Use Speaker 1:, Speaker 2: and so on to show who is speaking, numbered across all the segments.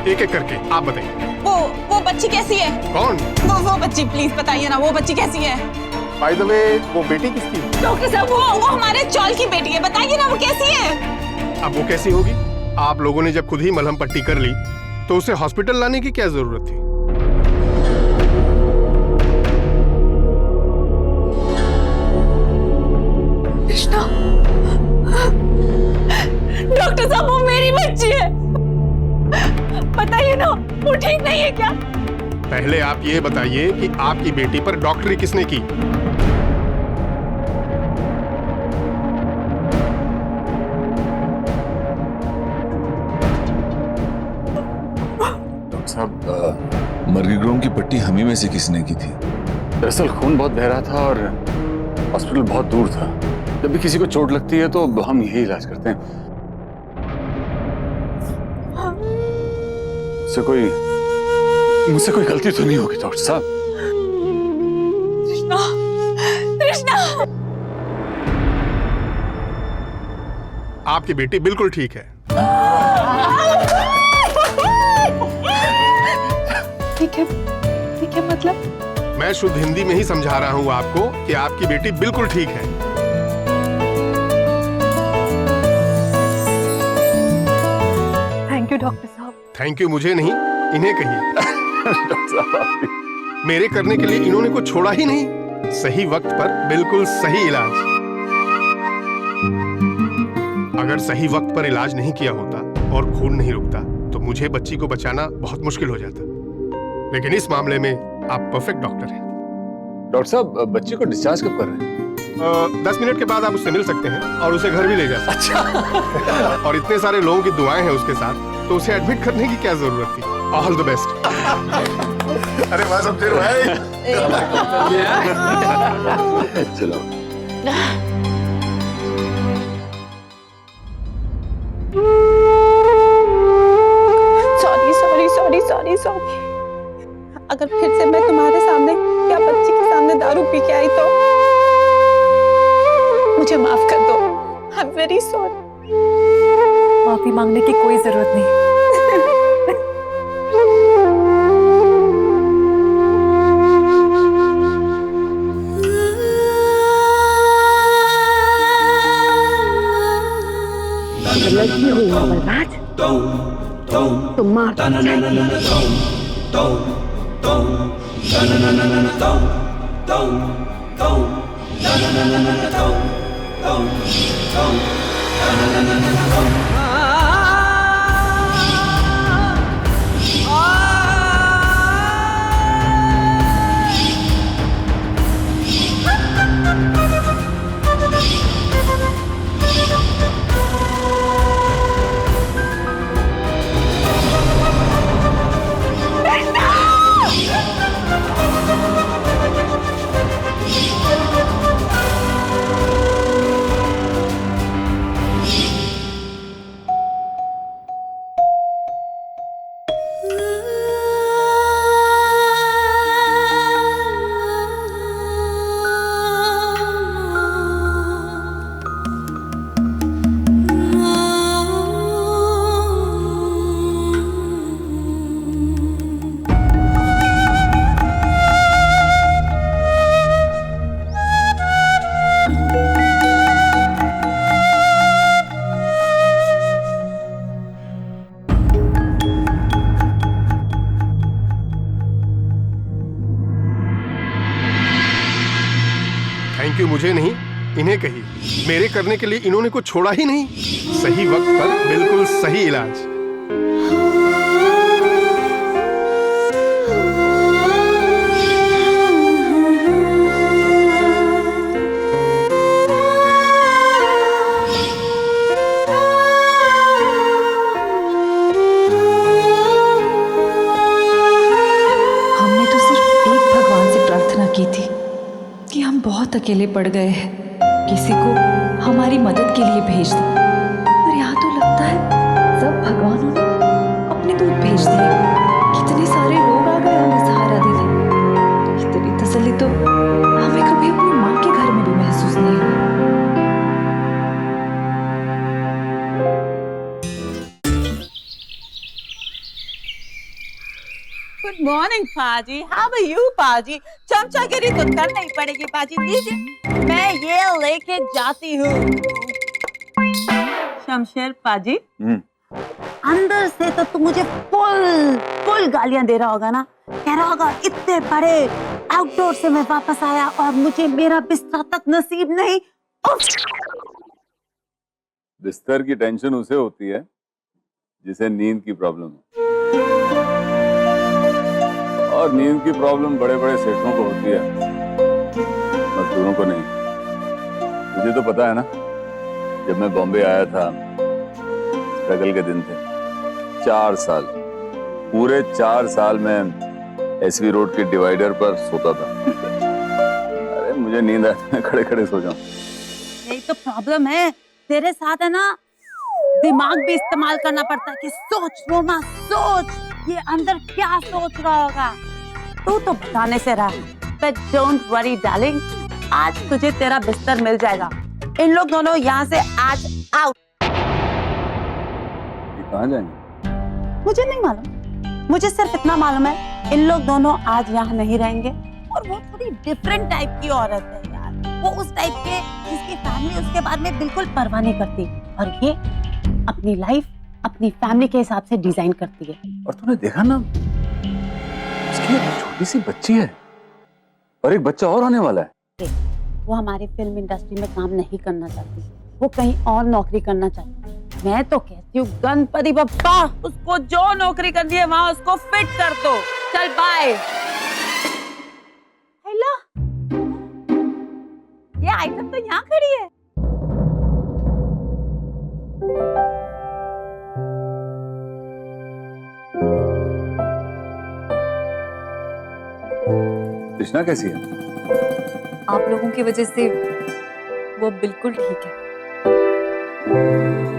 Speaker 1: एक एक करके आप बताइए।
Speaker 2: वो बच्ची कैसी है?
Speaker 1: कौन?
Speaker 2: वो बच्ची, प्लीज बताइए ना, वो बच्ची कैसी है?
Speaker 1: बाय द वे, वो बेटी किसकी?
Speaker 2: डॉक्टर साहब, वो हमारे चौल की बेटी है, बताइए ना वो कैसी है?
Speaker 1: अब वो कैसी होगी? आप लोगों ने जब खुद ही मलहम पट्टी कर ली तो उसे हॉस्पिटल लाने की क्या जरूरत थी?
Speaker 2: कृष्णा, डॉक्टर साहब वो मेरी बच्ची है, बताइए ना वो ठीक नहीं है क्या?
Speaker 1: पहले आप ये बताइए कि आपकी बेटी पर डॉक्टरी किसने की?
Speaker 3: डॉक्टर साहब, मर्गीग्रोम की पट्टी हमी में से किसने की थी?
Speaker 4: दरअसल खून बहुत बह रहा था और हॉस्पिटल बहुत दूर था। जब भी किसी को चोट लगती है तो हम यही इलाज करते हैं। मुझसे कोई गलती तो नहीं होगी डॉक्टर साहब?
Speaker 2: कृष्णा, कृष्णा,
Speaker 1: आपकी बेटी बिल्कुल ठीक है।
Speaker 2: ठीक है मतलब?
Speaker 1: मैं शुद्ध हिंदी में ही समझा रहा हूँ आपको कि आपकी बेटी बिल्कुल ठीक है।
Speaker 2: थैंक यू डॉक्टर साहब।
Speaker 1: थैंक यू मुझे नहीं, इन्हें कहिए। मेरे करने के लिए इन्होंने कुछ छोड़ा ही नहीं। सही वक्त पर बिल्कुल सही इलाज। अगर सही वक्त पर इलाज नहीं किया होता और खून नहीं रुकता तो मुझे बच्ची को बचाना बहुत मुश्किल हो जाता। लेकिन इस मामले में आप परफेक्ट डॉक्टर हैं।
Speaker 4: डॉक्टर साहब, बच्ची को डिस्चार्ज कब कर रहे हैं?
Speaker 1: 10 मिनट के बाद आप उससे मिल सकते हैं और उसे घर भी ले जा सकते हैं।
Speaker 4: अच्छा।
Speaker 1: और इतने सारे लोगों की दुआएं हैं उसके साथ, तो उसे एडमिट करने की क्या जरूरत थी? All the best.
Speaker 3: अरे वाह समझे भाई।
Speaker 4: चलो।
Speaker 2: सॉरी। अगर फिर से मैं तुम्हारे सामने या बच्ची के सामने दारू पी के आई तो मुझे माफ कर दो। I am very sorry.
Speaker 5: माफी मांगने की कोई जरूरत नहीं।
Speaker 6: लड़की हुई बर्बाद तो मार
Speaker 1: थैंक यू मुझे नहीं, इन्हें कहिए। मेरे करने के लिए इन्होंने कुछ छोड़ा ही नहीं। सही वक्त पर बिल्कुल सही इलाज।
Speaker 5: हमने तो सिर्फ एक भगवान से प्रार्थना की थी कि हम बहुत अकेले पड़ गए हैं, किसी को हमारी मदद के लिए भेज दो। पर यहाँ तो लगता है सब भगवानों ने अपने दूत भेज दिए। कितने सारे लोग आ गए हमें सहारा देने। इतनी तसल्ली तो हमें कभी अपनी माँ के घर में भी महसूस नहीं हुई।
Speaker 2: मॉर्निंग पाजी, हाउ आर यू पाजी? चमचागिरी तो करना ही पड़ेगी पाजी, लीजिए मैं ये लेके जाती हूँ। शमशेर पाजी, अंदर से तो तू मुझे फुल गालियां दे रहा होगा ना, कह रहा होगा इतने बड़े आउटडोर से मैं वापस आया और मुझे मेरा बिस्तर तक नसीब नहीं।
Speaker 4: बिस्तर की टेंशन उसे होती है जिसे नींद की प्रॉब्लम हो, और नींद की प्रॉब्लम बड़े बड़े सेठों को होती है, मजदूरों को नहीं। मुझे तो पता है ना, जब मैं बॉम्बे आया था स्ट्रगल के दिन थे। 4 साल, पूरे 4 साल में एसवी रोड के डिवाइडर पर सोता था। अरे मुझे नींद आए खड़े खड़े सो जाऊं।
Speaker 2: यही तो प्रॉब्लम है तेरे साथ है ना, दिमाग भी इस्तेमाल करना पड़ता है कि सोच रोमा सोच, ये अंदर क्या सोच रहा होगा। तू तो बताने से रहा, बट डोंट वरी डार्लिंग, आज तुझे तेरा बिस्तर मिल जाएगा। इन लोग दोनों यहाँ से आज आउट।
Speaker 4: कहाँ जाएंगे?
Speaker 2: मुझे नहीं मालूम, मुझे सिर्फ इतना मालूम है इन लोग दोनों आज यहाँ नहीं रहेंगे। और वो थोड़ी डिफरेंट टाइप की औरत है यार, वो उस टाइप के जिसकी फैमिली उसके बारे में बिल्कुल परवाह नहीं करती, और ये अपनी लाइफ अपनी फैमिली के हिसाब से डिजाइन करती है।
Speaker 4: और तूने देखा ना, उसकी एक छोटी सी बच्ची है और एक बच्चा और आने वाला है।
Speaker 2: वो हमारी फिल्म इंडस्ट्री में काम नहीं करना चाहती, वो कहीं और नौकरी करना चाहती। मैं तो कहती हूँ गणपति बप्पा, उसको जो नौकरी करनी है वहां उसको फिट कर दो। चल बाय। हेलो, ये आइटम तो यहाँ खड़ी है।
Speaker 4: कृष्णा कैसी है?
Speaker 5: आप लोगों की वजह से वो बिल्कुल ठीक है।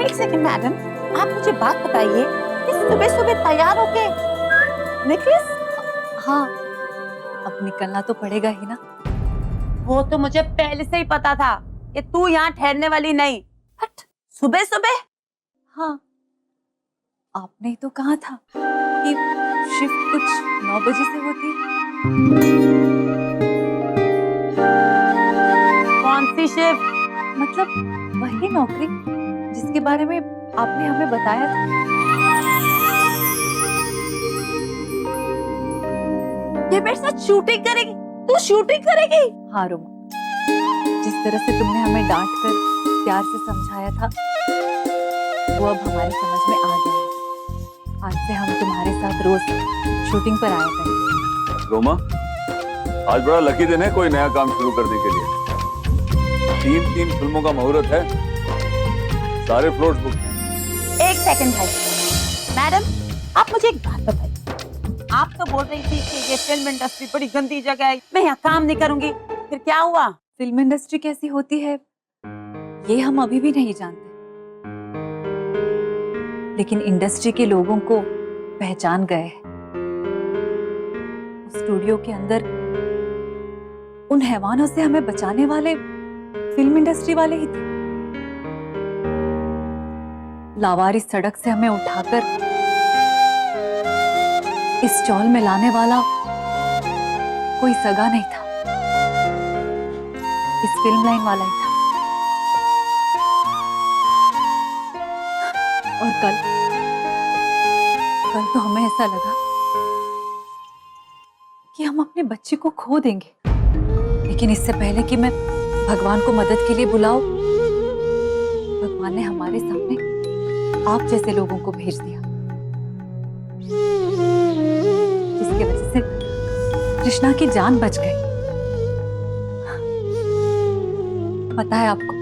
Speaker 2: एक सेकंड मैडम, आप मुझे बात बताइए, इस सुबह सुबह तैयार होके निकली?
Speaker 5: हाँ, अब निकलना तो पड़ेगा ही ना।
Speaker 2: वो तो मुझे पहले से ही पता था कि तू यहाँ ठहरने वाली नहीं, बट सुबह सुबह।
Speaker 5: हाँ, आपने ही तो कहा था कि शिफ्ट कुछ 9 बजे से होती है।
Speaker 2: कौन सी शिफ्ट?
Speaker 5: मतलब वही नौकरी जिसके बारे में आपने हमें बताया था।
Speaker 2: ये मेरे साथ शूटिंग करेगी? तू शूटिंग करेगी?
Speaker 5: हाँ रोमा, जिस तरह से तुमने हमें डांट कर प्यार से समझाया था, वो अब हमारी समझ में आ गया है। आज से हम तुम्हारे साथ रोज शूटिंग पर आया करेंगे।
Speaker 4: रोमा, आज बड़ा लकी दिन है कोई नया काम शुरू करने के लिए। 3 फिल्मों का मुहूर्त है, सारे फ्लोर्स बुक हैं।
Speaker 2: एक सेकंड भाई, मैडम आप मुझे एक बात बताइए, आप तो बोल रही थी कि ये फिल्म इंडस्ट्री बड़ी गंदी जगह है, मैं यहाँ काम नहीं करूंगी, फिर क्या हुआ?
Speaker 5: फिल्म इंडस्ट्री कैसी होती है ये हम अभी भी नहीं जानते, लेकिन इंडस्ट्री के लोगों को पहचान गए हैं। स्टूडियो के अंदर उन हैवानों से हमें बचाने वाले फिल्म इंडस्ट्री वाले ही थे। लावारिस सड़क से हमें उठाकर इस स्टॉल में लाने वाला कोई सगा नहीं था, इस फिल्म लाइन वाला ही था। और कल तो हमें ऐसा लगा कि हम अपने बच्चे को खो देंगे, लेकिन इससे पहले कि मैं भगवान को मदद के लिए बुलाऊं, भगवान ने हमारे सामने आप जैसे लोगों को भेज दिया, जिसकी वजह से कृष्णा की जान बच गई। पता है आपको,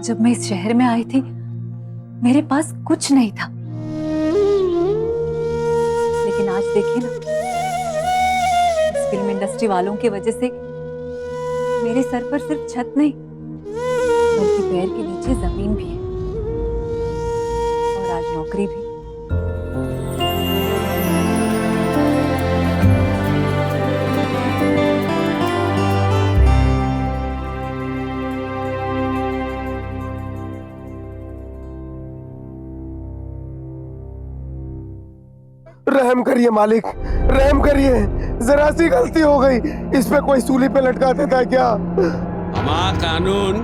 Speaker 5: जब मैं इस शहर में आई थी मेरे पास कुछ नहीं था, लेकिन आज देखिए ना, इस फिल्म इंडस्ट्री वालों की वजह से मेरे सर पर सिर्फ छत नहीं बल्कि पैर के नीचे जमीन भी है, और आज नौकरी भी।
Speaker 7: रहम करिए मालिक, रहम करिए। जरा सी गलती हो गई, इस पे कोई सूली पे लटका देता है क्या?
Speaker 8: हमारा कानून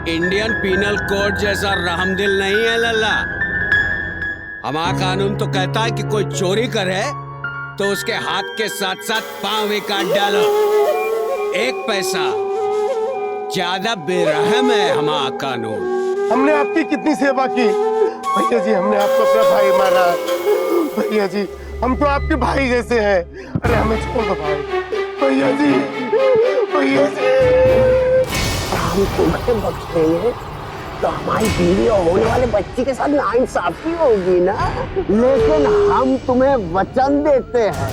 Speaker 8: इंडियन पीनल कोड जैसा रहमदिल नहीं है लल्ला। हमारा कानून तो कहता है कि कोई चोरी करे तो उसके हाथ के साथ साथ पांव भी काट डालो। एक पैसा ज्यादा बेरहम है हमारा कानून।
Speaker 7: हमने आपकी कितनी सेवा की भैया जी, हमने आपको अपना भाई माना। भैया जी, हम तो आपके भाई जैसे हैं। अरे हमें छोड़ दो भाई। भैया जी, भैया जी।
Speaker 6: हम तुम्हें बख्श देंगे तो हमारी बीवी और होने वाले बच्ची के साथ नाइंसाफी होगी ना। लेकिन हम तुम्हें वचन देते हैं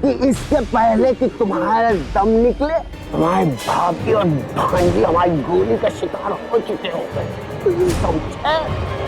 Speaker 6: कि इससे पहले कि तुम्हारा दम निकले, हमारे भाभी और भांजी हमारी गोली का शिकार हो चुके होंगे। समझे?